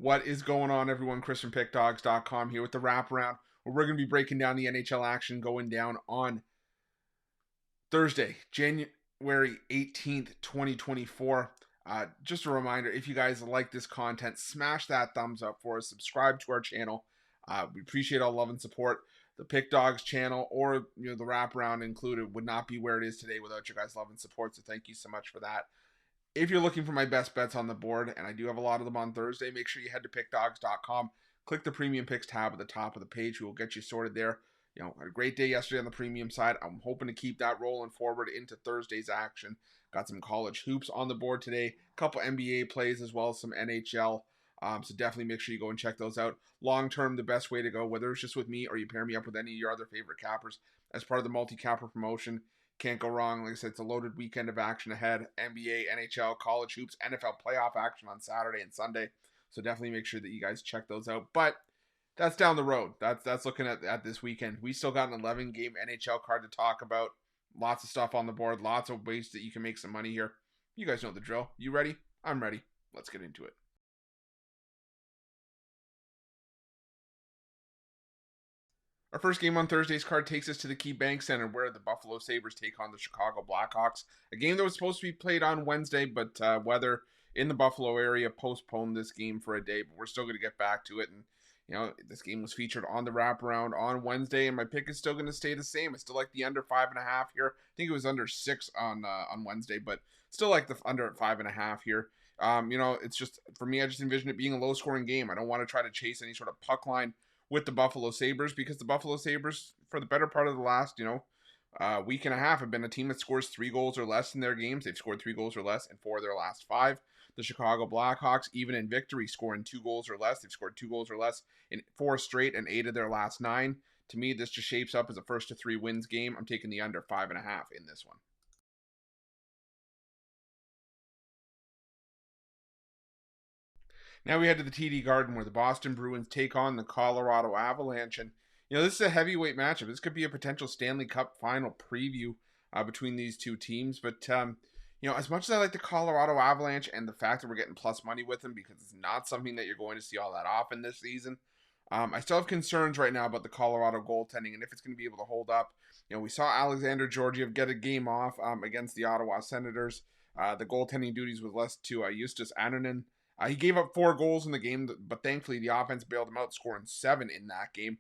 What is going on, everyone? Chris from Pickdawgz.com here with the Wraparound, where we're going to be breaking down the NHL action going down on Thursday, January 18th, 2024. Just a reminder, if you guys like this content, smash that thumbs up for us. Subscribe to our channel. We appreciate all love and support. The Pick Dawgz channel, or the Wraparound included, would not be where it is today without your guys' love and support. So thank you so much for that. If you're looking for my best bets on the board, and I do have a lot of them on Thursday, make sure you head to pickdawgz.com. Click the Premium Picks tab at the top of the page. We will get you sorted there. Had a great day yesterday on the premium side. I'm hoping to keep that rolling forward into Thursday's action. Got some college hoops on the board today. A couple NBA plays as well as some NHL. So definitely make sure you go and check those out. Long term, the best way to go, whether it's just with me or you pair me up with any of your other favorite cappers as part of the multi-capper promotion. Can't go wrong. Like I said, it's a loaded weekend of action ahead. NBA, NHL, college hoops, NFL playoff action on Saturday and Sunday. So definitely make sure that you guys check those out. But that's down the road. That's looking at this weekend. We still got an 11-game NHL card to talk about. Lots of stuff on the board. Lots of ways that you can make some money here. You guys know the drill. You ready? I'm ready. Let's get into it. Our first game on Thursday's card takes us to the Key Bank Center, where the Buffalo Sabres take on the Chicago Blackhawks. A game that was supposed to be played on Wednesday, but weather in the Buffalo area postponed this game for a day. But we're still going to get back to it. And, this game was featured on the Wraparound on Wednesday, and my pick is still going to stay the same. I still like the under 5.5 here. I think it was under 6 on Wednesday, but still like the under at 5.5 here. It's just, for me, I just envision it being a low-scoring game. I don't want to try to chase any sort of puck line with the Buffalo Sabres, because the Buffalo Sabres, for the better part of the last, week and a half, have been a team that scores 3 goals or less in their games. They've scored 3 goals or less in 4 of their last 5. The Chicago Blackhawks, even in victory, scoring 2 goals or less. They've scored 2 goals or less in 4 straight and 8 of their last 9. To me, this just shapes up as a 1-3 wins game. I'm taking the under 5.5 in this one. Now we head to the TD Garden, where the Boston Bruins take on the Colorado Avalanche. And, this is a heavyweight matchup. This could be a potential Stanley Cup final preview between these two teams. But, as much as I like the Colorado Avalanche and the fact that we're getting plus money with them, because it's not something that you're going to see all that often this season, I still have concerns right now about the Colorado goaltending and if it's going to be able to hold up. We saw Alexander Georgiev get a game off against the Ottawa Senators. The goaltending duties was left to Justus Annunen. He gave up 4 goals in the game, but thankfully the offense bailed him out, scoring 7 in that game.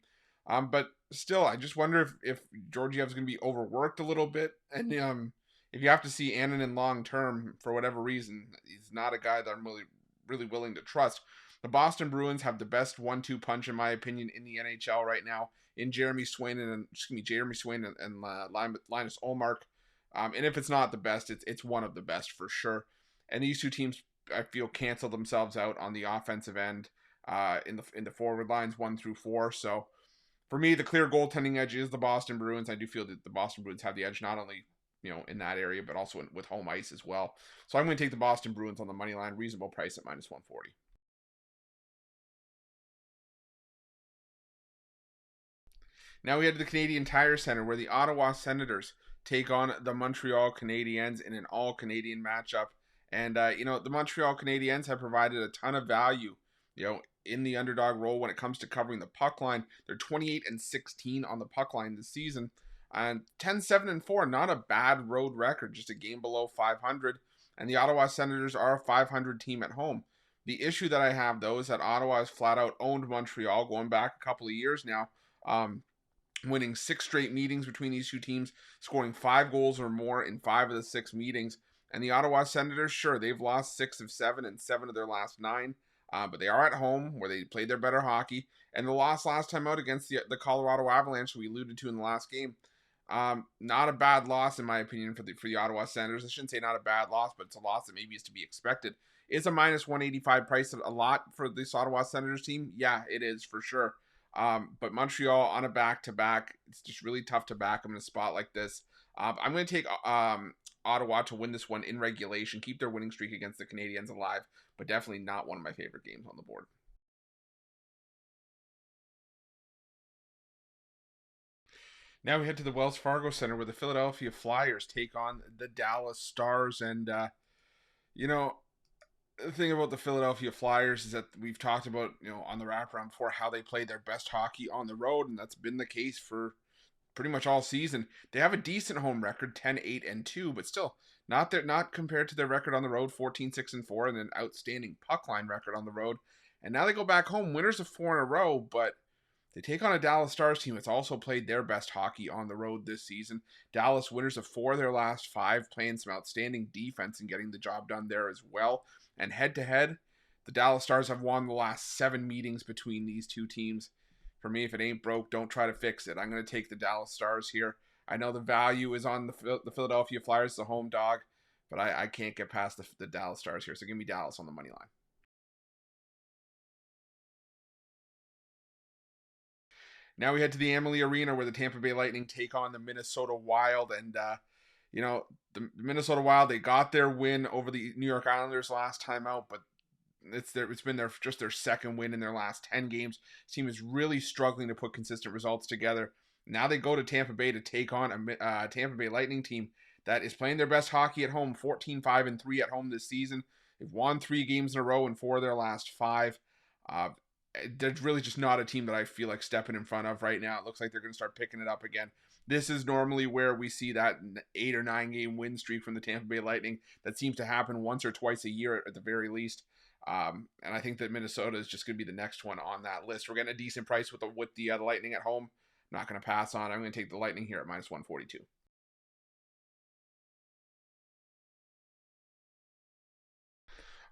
But still, I just wonder if Georgiev's going to be overworked a little bit. And if you have to see Annunen long term for whatever reason, he's not a guy that I'm really willing to trust. The Boston Bruins have the best 1-2 punch, in my opinion, in the NHL right now, in Jeremy Swayne and Linus Ullmark. And if it's not the best, it's one of the best for sure. And these two teams, I feel, cancel themselves out on the offensive end in the forward lines 1 through 4. So for me, the clear goaltending edge is the Boston Bruins. I do feel that the Boston Bruins have the edge not only in that area, but also with home ice as well. So I'm going to take the Boston Bruins on the money line, reasonable price at -140. Now we head to the Canadian Tire Center, where the Ottawa Senators take on the Montreal Canadiens in an all-Canadian matchup. And, the Montreal Canadiens have provided a ton of value, in the underdog role when it comes to covering the puck line. They're 28-16 on the puck line this season. And 10-7-4, not a bad road record, just a game below 500. And the Ottawa Senators are a 500 team at home. The issue that I have, though, is that Ottawa has flat out owned Montreal going back a couple of years now, winning 6 straight meetings between these two teams, scoring 5 goals or more in 5 of the 6 meetings. And the Ottawa Senators, sure, they've lost 6 of 7 and 7 of their last 9. But they are at home, where they played their better hockey. And the loss last time out against the Colorado Avalanche, we alluded to in the last game, not a bad loss, in my opinion, for the Ottawa Senators. I shouldn't say not a bad loss, but it's a loss that maybe is to be expected. Is a -185 price a lot for this Ottawa Senators team? Yeah, it is, for sure. But Montreal on a back-to-back, it's just really tough to back them in a spot like this. I'm going to take Ottawa to win this one in regulation, keep their winning streak against the Canadiens alive, but definitely not one of my favorite games on the board. Now we head to the Wells Fargo Center, where the Philadelphia Flyers take on the Dallas Stars. And, the thing about the Philadelphia Flyers is that we've talked about, on the wraparound before, how they play their best hockey on the road, and that's been the case for pretty much all season. They have a decent home record, 10-8-2, but still not compared to their record on the road, 14-6-4, and an outstanding puck line record on the road. And now they go back home, winners of 4 in a row, but they take on a Dallas Stars team that's also played their best hockey on the road this season. Dallas winners of 4 of their last 5, playing some outstanding defense and getting the job done there as well. And head-to-head, the Dallas Stars have won the last 7 meetings between these two teams. For me, if it ain't broke, don't try to fix it. I'm going to take the Dallas Stars here. I know the value is on the Philadelphia Flyers, the home dog, but I can't get past the Dallas Stars here. So give me Dallas on the money line. Now we head to the Amalie Arena where the Tampa Bay Lightning take on the Minnesota Wild. And, the Minnesota Wild, they got their win over the New York Islanders last time out, but it's been their second win in their last 10 games. This team is really struggling to put consistent results together. Now they go to Tampa Bay to take on a Tampa Bay Lightning team that is playing their best hockey at home, 14-5-3 at home this season. They've won 3 games in a row in 4 of their last 5. There's really just not a team that I feel like stepping in front of right now. It looks like they're going to start picking it up again. This is normally where we see that 8 or 9 game win streak from the Tampa Bay Lightning. That seems to happen once or twice a year at the very least. And I think that Minnesota is just going to be the next one on that list. We're getting a decent price with the Lightning at home. I'm not going to pass on. I'm going to take the Lightning here at minus 142.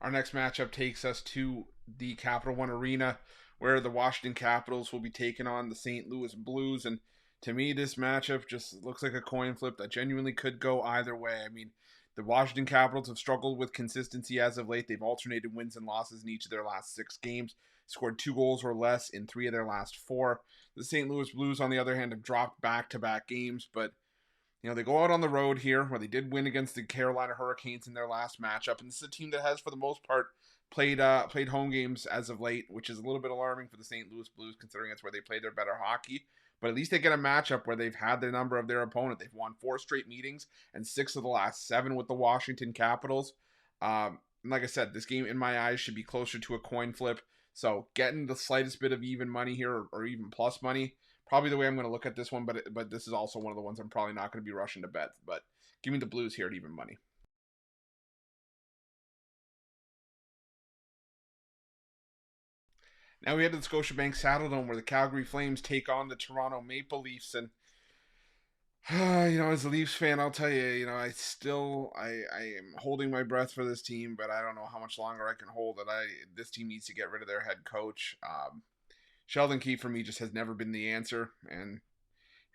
Our next matchup takes us to the Capital One Arena, where the Washington Capitals will be taking on the St. Louis Blues. And to me, this matchup just looks like a coin flip that genuinely could go either way. I mean, the Washington Capitals have struggled with consistency as of late. They've alternated wins and losses in each of their last 6 games, scored 2 goals or less in 3 of their last 4. The St. Louis Blues, on the other hand, have dropped back-to-back games, but they go out on the road here, where they did win against the Carolina Hurricanes in their last matchup, and this is a team that has, for the most part, played home games as of late, which is a little bit alarming for the St. Louis Blues, considering it's where they play their better hockey. But at least they get a matchup where they've had the number of their opponent. They've won 4 straight meetings and 6 of the last 7 with the Washington Capitals. And like I said, this game, in my eyes, should be closer to a coin flip. So getting the slightest bit of even money here, or even plus money, probably the way I'm going to look at this one. But this is also one of the ones I'm probably not going to be rushing to bet. But give me the Blues here at even money. Now we head to the Scotiabank Saddledome, where the Calgary Flames take on the Toronto Maple Leafs. And as a Leafs fan, I'll tell you, I am holding my breath for this team, but I don't know how much longer I can hold it. This team needs to get rid of their head coach. Sheldon Keefe for me just has never been the answer, and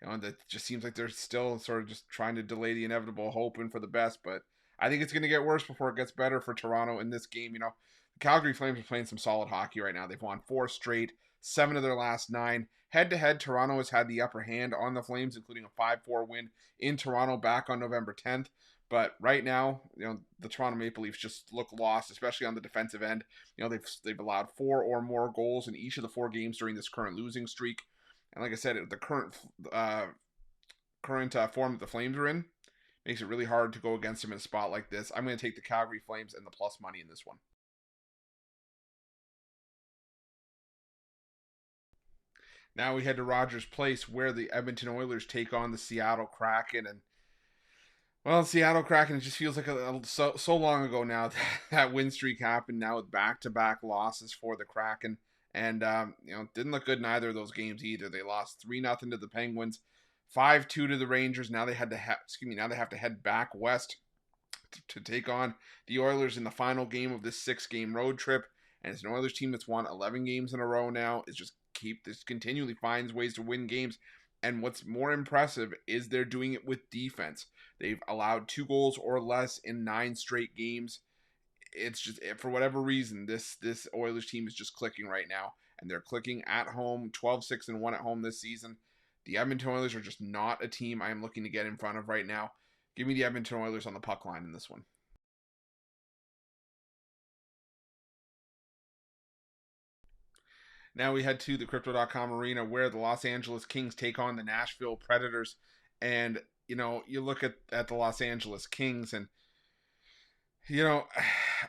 that just seems like they're still sort of just trying to delay the inevitable, hoping for the best. But I think it's going to get worse before it gets better for Toronto in this game. The Calgary Flames are playing some solid hockey right now. They've won 4 straight, 7 of their last 9. Head-to-head, Toronto has had the upper hand on the Flames, including a 5-4 win in Toronto back on November 10th. But right now, the Toronto Maple Leafs just look lost, especially on the defensive end. They've allowed 4 or more goals in each of the 4 games during this current losing streak. And like I said, the current form that the Flames are in makes it really hard to go against them in a spot like this. I'm going to take the Calgary Flames and the plus money in this one. Now we head to Rogers Place, where the Edmonton Oilers take on the Seattle Kraken. And, well, Seattle Kraken, it just feels like so long ago now that win streak happened, now with back-to-back losses for the Kraken. And, didn't look good in either of those games either. They lost 3-0 to the Penguins, 5-2 to the Rangers. Now they have to head back west to take on the Oilers in the final game of this 6-game road trip. And it's an Oilers team that's won 11 games in a row now. It's just continually finds ways to win games. And what's more impressive is they're doing it with defense. They've allowed 2 goals or less in 9 straight games. It's just, for whatever reason, this Oilers team is just clicking right now. And they're clicking at home, 12-6-1 at home this season. The Edmonton Oilers are just not a team I am looking to get in front of right now. Give me the Edmonton Oilers on the puck line in this one. Now we head to the Crypto.com arena, where the Los Angeles Kings take on the Nashville Predators. And, you look at the Los Angeles Kings, and You know,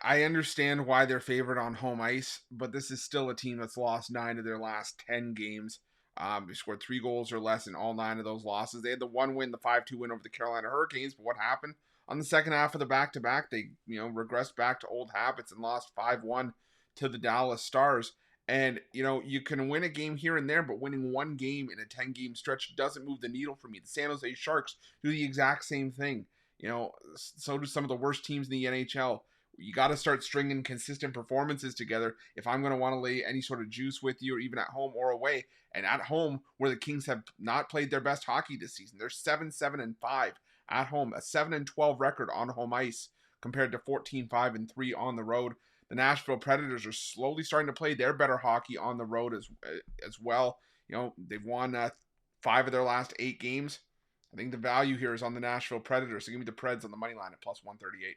I understand why they're favored on home ice, but this is still a team that's lost 9 of their last 10 games. They scored 3 goals or less in all 9 of those losses. They had the one win, the 5-2 win over the Carolina Hurricanes, but what happened? On the second half of the back-to-back, they, regressed back to old habits and lost 5-1 to the Dallas Stars. And, you can win a game here and there, but winning one game in a 10-game stretch doesn't move the needle for me. The San Jose Sharks do the exact same thing. So do some of the worst teams in the NHL. You got to start stringing consistent performances together if I'm going to want to lay any sort of juice with you, or even at home or away. And at home, where the Kings have not played their best hockey this season, they're 7-7-5 at home, a 7-12 record on home ice compared to 14-5-3 on the road. The Nashville Predators are slowly starting to play their better hockey on the road as well. They've won 5 of their last 8 games. I think the value here is on the Nashville Predators. So give me the Preds on the money line at plus 138.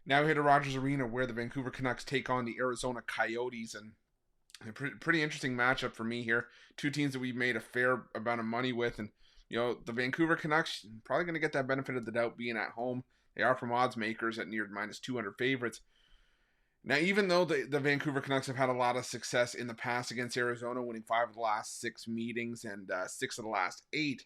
Now we head to Rogers Arena, where the Vancouver Canucks take on the Arizona Coyotes, and a pretty interesting matchup for me here. Two teams that we've made a fair amount of money with, and the Vancouver Canucks probably going to get that benefit of the doubt being at home. They are from odds makers at near minus 200 favorites. Now, even though the Vancouver Canucks have had a lot of success in the past against Arizona, winning 5 of the last 6 meetings and 6 of the last 8,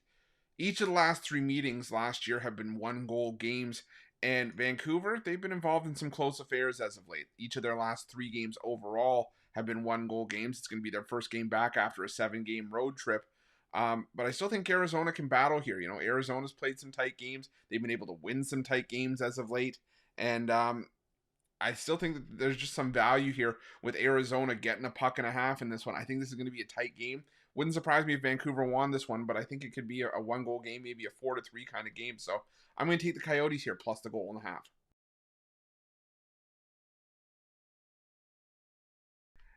each of the last 3 meetings last year have been 1-goal games. And Vancouver, they've been involved in some close affairs as of late. Each of their last 3 games overall have been 1-goal games. It's going to be their first game back after a 7-game road trip. But I still think Arizona can battle here. Arizona's played some tight games. They've been able to win some tight games as of late. And I still think that there's just some value here with Arizona getting a puck and a half in this one. I think this is going to be a tight game. Wouldn't surprise me if Vancouver won this one, but I think it could be a 1-goal game, maybe a 4-3 kind of game. So I'm going to take the Coyotes here plus the goal and a half.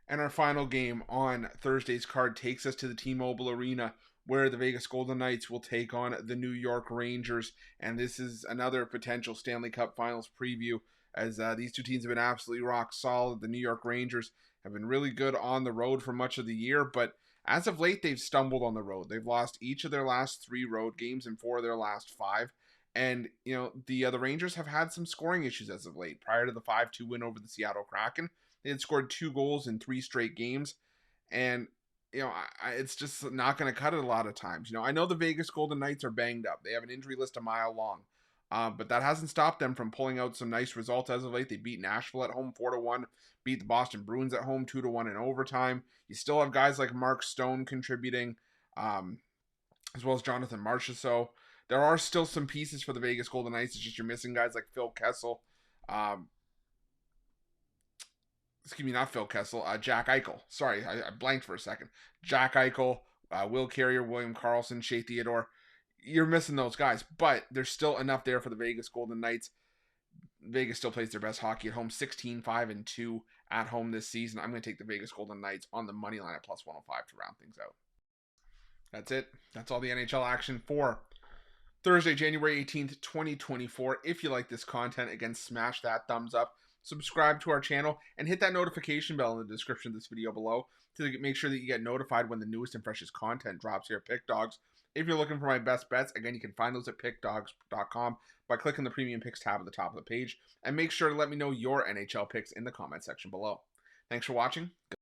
And our final game on Thursday's card takes us to the T-Mobile Arena, where the Vegas Golden Knights will take on the New York Rangers. And this is another potential Stanley Cup Finals preview, as these two teams have been absolutely rock solid. The New York Rangers have been really good on the road for much of the year, but as of late, they've stumbled on the road. They've lost each of their last 3 road games and 4 of their last 5. And, the Rangers have had some scoring issues as of late. Prior to the 5-2 win over the Seattle Kraken, they had scored 2 goals in 3 straight games. And, it's just not going to cut it a lot of times. I know the Vegas Golden Knights are banged up. They have an injury list a mile long. But that hasn't stopped them from pulling out some nice results as of late. They beat Nashville at home 4-1, beat the Boston Bruins at home 2-1 in overtime. You still have guys like Mark Stone contributing, as well as Jonathan Marchessault. So there are still some pieces for the Vegas Golden Knights. It's just you're missing guys like Phil Kessel. Excuse me, not Phil Kessel. Jack Eichel. Sorry, I blanked for a second. Jack Eichel, Will Carrier, William Karlsson, Shea Theodore. You're missing those guys, but there's still enough there for the Vegas Golden Knights. Vegas still plays their best hockey at home, 16-5-2 at home this season. I'm going to take the Vegas Golden Knights on the money line at plus 105 to round things out. That's it. That's all the NHL action for Thursday, January 18th, 2024. If you like this content, again, smash that thumbs up, subscribe to our channel, and hit that notification bell in the description of this video below to make sure that you get notified when the newest and freshest content drops here at Pick Dawgz. If you're looking for my best bets, again, you can find those at pickdawgz.com by clicking the Premium Picks tab at the top of the page. And make sure to let me know your NHL picks in the comment section below. Thanks for watching.